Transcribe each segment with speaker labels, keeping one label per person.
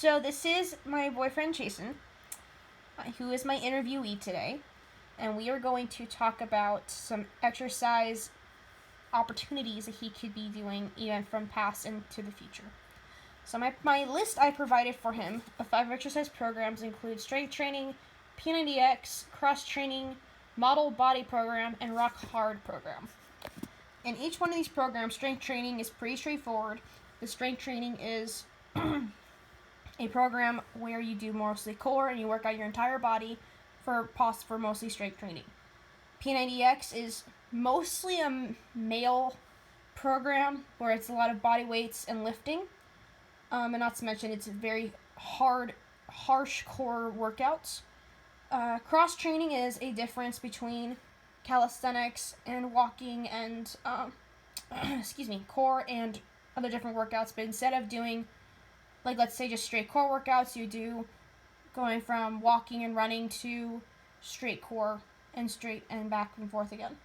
Speaker 1: So this is my boyfriend Jason, who is my interviewee today, and we are going to talk about some exercise opportunities that he could be doing even from past into the future. So my list I provided for him of 5 exercise programs include strength training, P90X, cross training, model body program, and rock hard program. In each one of these programs, strength training is pretty straightforward. The strength training is a program where you do mostly core and you work out your entire body for mostly strength training. P90X is mostly a male program where it's a lot of body weights and lifting. And not to mention, it's very harsh core workouts. Cross training is a difference between calisthenics and walking and, core and other different workouts. But instead of doing, like, let's say just straight core workouts, you do going from walking and running to straight core and straight and back and forth again.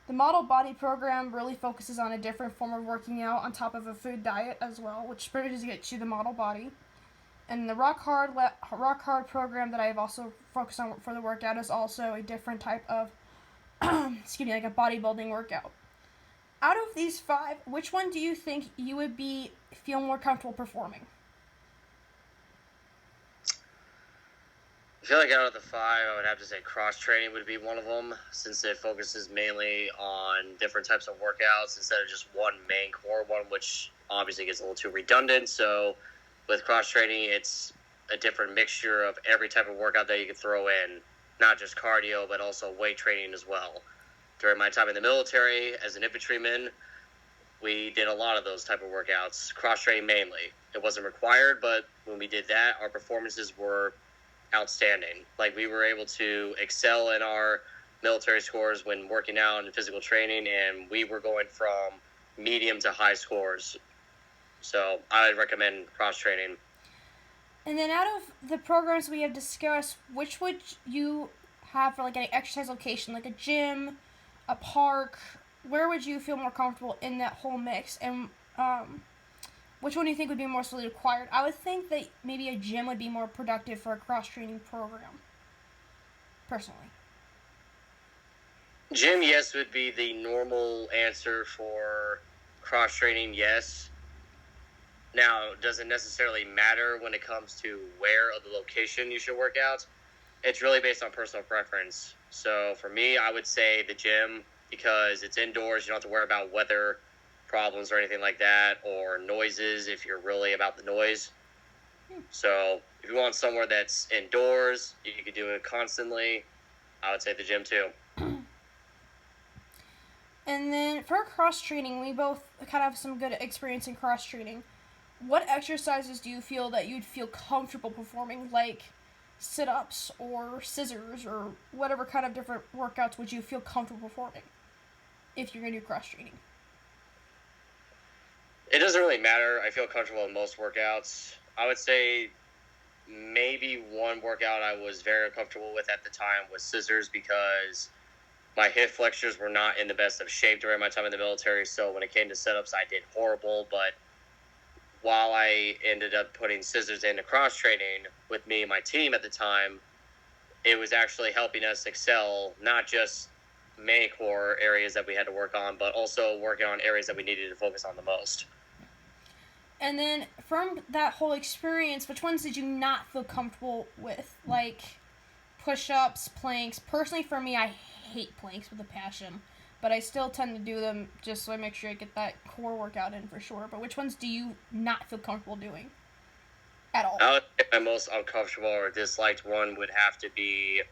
Speaker 1: The model body program really focuses on a different form of working out on top of a food diet as well, which pretty much gets you the model body. And the rock hard program that I've also focused on for the workout is also a different type of, like a bodybuilding workout. Out of these 5, which one do you think you would feel more comfortable performing?
Speaker 2: I feel like out of the 5, I would have to say cross training would be one of them, since it focuses mainly on different types of workouts instead of just one main core one, which obviously gets a little too redundant. So with cross training, it's a different mixture of every type of workout that you can throw in, not just cardio, but also weight training as well. During my time in the military as an infantryman, we did a lot of those type of workouts, cross training mainly. It wasn't required, but when we did that, our performances were outstanding. Like, we were able to excel in our military scores when working out and physical training, and we were going from medium to high scores. So I would recommend cross training.
Speaker 1: And then out of the programs we have discussed, which would you have for like an exercise location, like a gym, a park? Where would you feel more comfortable in that whole mix? And which one do you think would be mostly required? I would think that maybe a gym would be more productive for a cross-training program, personally.
Speaker 2: Gym, yes, would be the normal answer for cross-training, yes. Now, does it necessarily matter when it comes to where or the location you should work out? It's really based on personal preference. So for me, I would say the gym, because it's indoors, you don't have to worry about weather problems or anything like that, or noises if you're really about the noise. So if you want somewhere that's indoors, you can do it constantly, I would say the gym too.
Speaker 1: And then for cross training, we both kind of have some good experience in cross training. What exercises do you feel that you'd feel comfortable performing, like sit-ups or scissors or whatever kind of different workouts would you feel comfortable performing if you're going to do cross training?
Speaker 2: It doesn't really matter. I feel comfortable in most workouts. I would say maybe one workout I was very uncomfortable with at the time was scissors, because my hip flexors were not in the best of shape during my time in the military. So when it came to setups, I did horrible. But while I ended up putting scissors into cross training with me and my team at the time, it was actually helping us excel, not just main core areas that we had to work on, but also working on areas that we needed to focus on the most.
Speaker 1: And then from that whole experience, which ones did you not feel comfortable with? Like push-ups, planks. Personally, for me, I hate planks with a passion, but I still tend to do them just so I make sure I get that core workout in for sure. But which ones do you not feel comfortable doing at all?
Speaker 2: I would say my most uncomfortable or disliked one would have to be,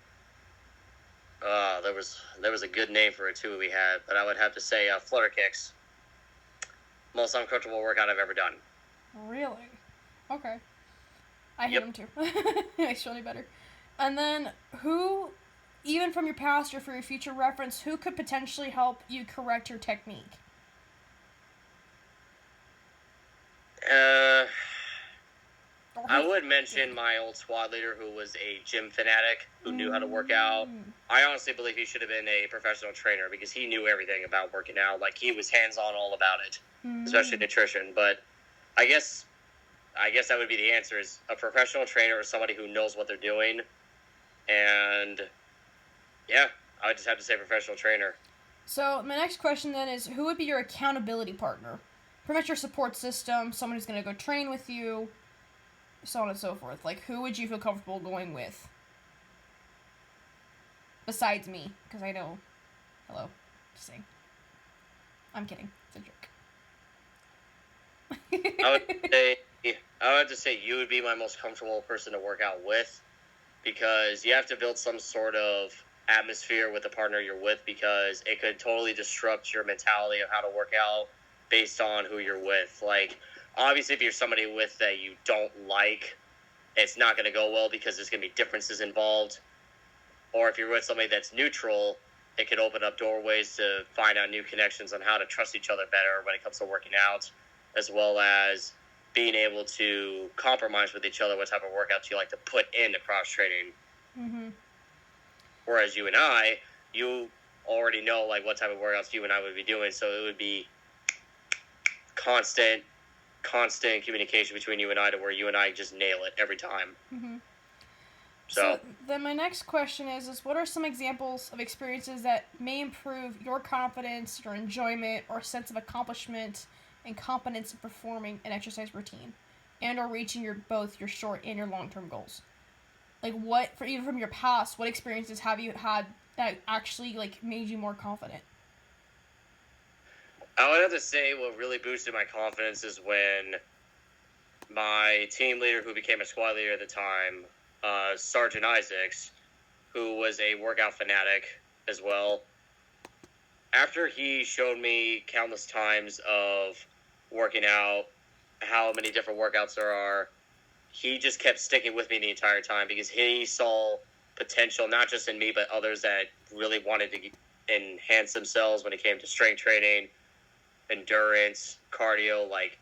Speaker 2: there was a good name for it too we had, but I would have to say flutter kicks. Most uncomfortable workout I've ever done.
Speaker 1: Really? Okay. I hate them too. It makes you feel better. And then who, even from your past or for your future reference, who could potentially help you correct your technique?
Speaker 2: I would mention my old squad leader, who was a gym fanatic, who knew how to work out. I honestly believe he should have been a professional trainer, because he knew everything about working out. Like, he was hands-on all about it, especially nutrition. But I guess I guess that would be the answer, is a professional trainer or somebody who knows what they're doing. And yeah, I would just have to say professional trainer.
Speaker 1: So my next question then is, who would be your accountability partner? Pretty much your support system, someone who's going to go train with you, so on and so forth. Like, who would you feel comfortable going with? Besides me, because I know. Hello. Just saying. I'm kidding. It's a joke.
Speaker 2: I would have to say you would be my most comfortable person to work out with, because you have to build some sort of atmosphere with the partner you're with, because it could totally disrupt your mentality of how to work out based on who you're with. Like, obviously, if you're somebody with that you don't like, it's not going to go well because there's going to be differences involved. Or if you're with somebody that's neutral, it could open up doorways to find out new connections on how to trust each other better when it comes to working out, as well as being able to compromise with each other what type of workouts you like to put into cross training.
Speaker 1: Mm-hmm.
Speaker 2: Whereas you and I, you already know like what type of workouts you and I would be doing, so it would be constant communication between you and I, to where you and I just nail it every time.
Speaker 1: Mm-hmm.
Speaker 2: So
Speaker 1: then my next question is what are some examples of experiences that may improve your confidence, your enjoyment, or sense of accomplishment and competence in performing an exercise routine and or reaching both your short and your long-term goals? Like, what, even from your past, what experiences have you had that actually, like, made you more confident?
Speaker 2: I would have to say what really boosted my confidence is when my team leader, who became a squad leader at the time, Sergeant Isaacs, who was a workout fanatic as well, after he showed me countless times of working out, how many different workouts there are, he just kept sticking with me the entire time, because he saw potential, not just in me, but others that really wanted to enhance themselves when it came to strength training, endurance, cardio. Like,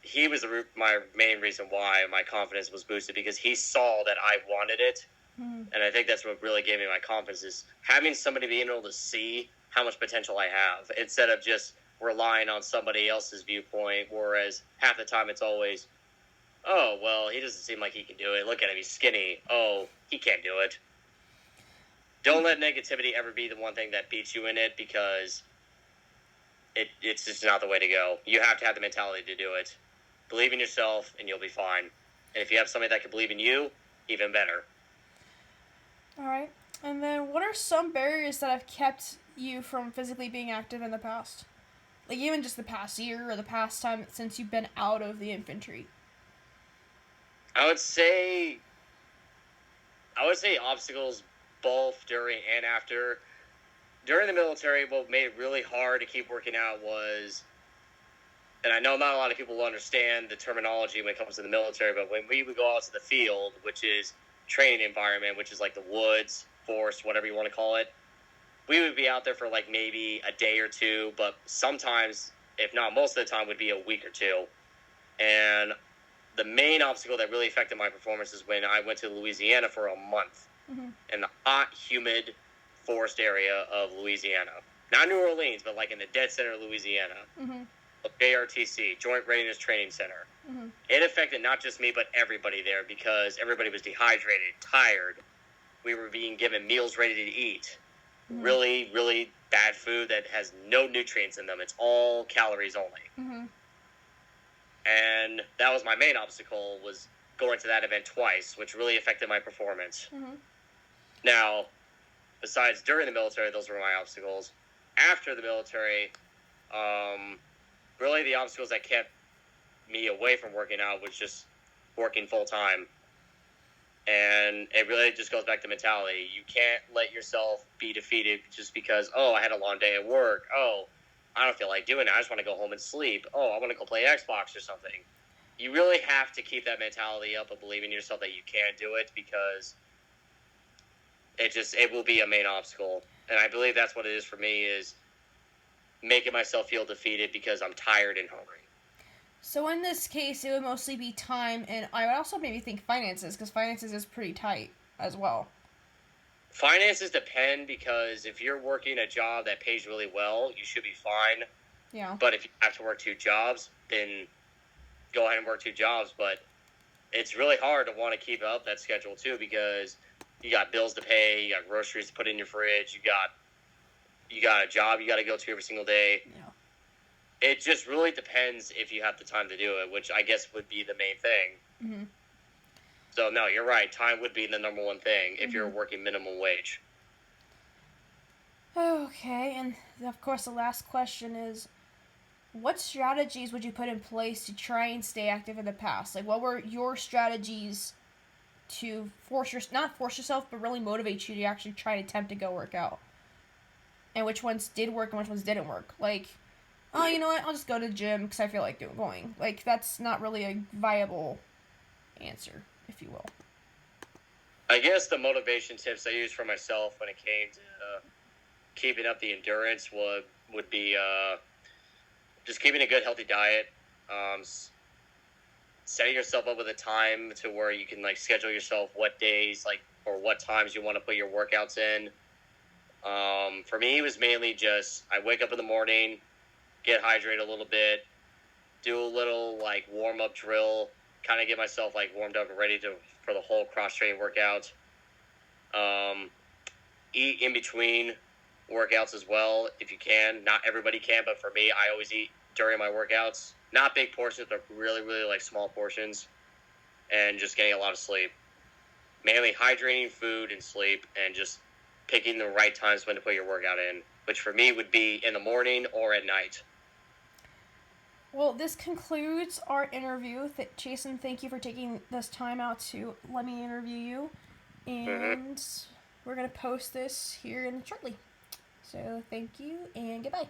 Speaker 2: he was my main reason why my confidence was boosted, because he saw that I wanted it.
Speaker 1: Mm-hmm.
Speaker 2: And I think that's what really gave me my confidence, is having somebody being able to see how much potential I have, instead of just relying on somebody else's viewpoint, whereas half the time it's always, oh, well, he doesn't seem like he can do it. Look at him, he's skinny. Oh, he can't do it. Don't let negativity ever be the one thing that beats you in it, because it's just not the way to go. You have to have the mentality to do it. Believe in yourself, and you'll be fine. And if you have somebody that can believe in you, even better.
Speaker 1: All right. And then what are some barriers that have kept you from physically being active in the past? Like, even just the past year or the past time since you've been out of the infantry?
Speaker 2: I would say obstacles both during and after. During the military, what made it really hard to keep working out was, and I know not a lot of people will understand the terminology when it comes to the military, but when we would go out to the field, which is training environment, which is like the woods, forest, whatever you want to call it, we would be out there for like maybe a day or two, but sometimes, if not most of the time, would be a week or two. And the main obstacle that really affected my performance is when I went to Louisiana for a month,
Speaker 1: Mm-hmm.
Speaker 2: in the hot, humid forest area of Louisiana. Not New Orleans, but like in the dead center of Louisiana.
Speaker 1: Mm-hmm.
Speaker 2: JRTC, Joint Readiness Training Center.
Speaker 1: Mm-hmm.
Speaker 2: It affected not just me, but everybody there, because everybody was dehydrated, tired. We were being given meals ready to eat.
Speaker 1: Mm-hmm.
Speaker 2: Really, really bad food that has no nutrients in them. It's all calories only.
Speaker 1: Mm-hmm.
Speaker 2: And that was my main obstacle, was going to that event twice, which really affected my performance.
Speaker 1: Mm-hmm.
Speaker 2: Now, besides during the military, those were my obstacles. After the military, really the obstacles that kept me away from working out was just working full-time. And it really just goes back to mentality. You can't let yourself be defeated just because, oh, I had a long day at work. Oh, I don't feel like doing it. I just want to go home and sleep. Oh, I want to go play Xbox or something. You really have to keep that mentality up and believe in yourself that you can do it, because it will be a main obstacle. And I believe that's what it is for me, is making myself feel defeated because I'm tired and hungry.
Speaker 1: So in this case, it would mostly be time, and I would also maybe think finances, because finances is pretty tight as well.
Speaker 2: Finances depend, because if you're working a job that pays really well, you should be fine.
Speaker 1: Yeah.
Speaker 2: But if you have to work two jobs, then go ahead and work 2 jobs, but it's really hard to want to keep up that schedule too, because you got bills to pay, you got groceries to put in your fridge, you got a job you got to go to every single day.
Speaker 1: Yeah.
Speaker 2: It just really depends if you have the time to do it, which I guess would be the main thing.
Speaker 1: Mm-hmm.
Speaker 2: So no, you're right. Time would be the number one thing if you're working minimum wage.
Speaker 1: Okay, and of course the last question is, what strategies would you put in place to try and stay active in the past? Like, what were your strategies to not force yourself, but really motivate you to actually try to attempt to go work out? And which ones did work and which ones didn't work? Like, oh, you know what? I'll just go to the gym because I feel like going. Like, that's not really a viable answer, if you will.
Speaker 2: I guess the motivation tips I used for myself when it came to keeping up the endurance would be just keeping a good, healthy diet, setting yourself up with a time to where you can like schedule yourself what days or what times you want to put your workouts in. For me, it was mainly just I wake up in the morning, get hydrated a little bit, do a little like warm up drill, kind of get myself like warmed up and ready for the whole cross training workout. Eat in between workouts as well if you can. Not everybody can, but for me, I always eat during my workouts. Not big portions, but really, really like small portions, and just getting a lot of sleep. Mainly hydrating, food, and sleep, and just picking the right times when to put your workout in, which for me would be in the morning or at night.
Speaker 1: Well, this concludes our interview. Jason, thank you for taking this time out to let me interview you. And we're going to post this here shortly. So thank you and goodbye.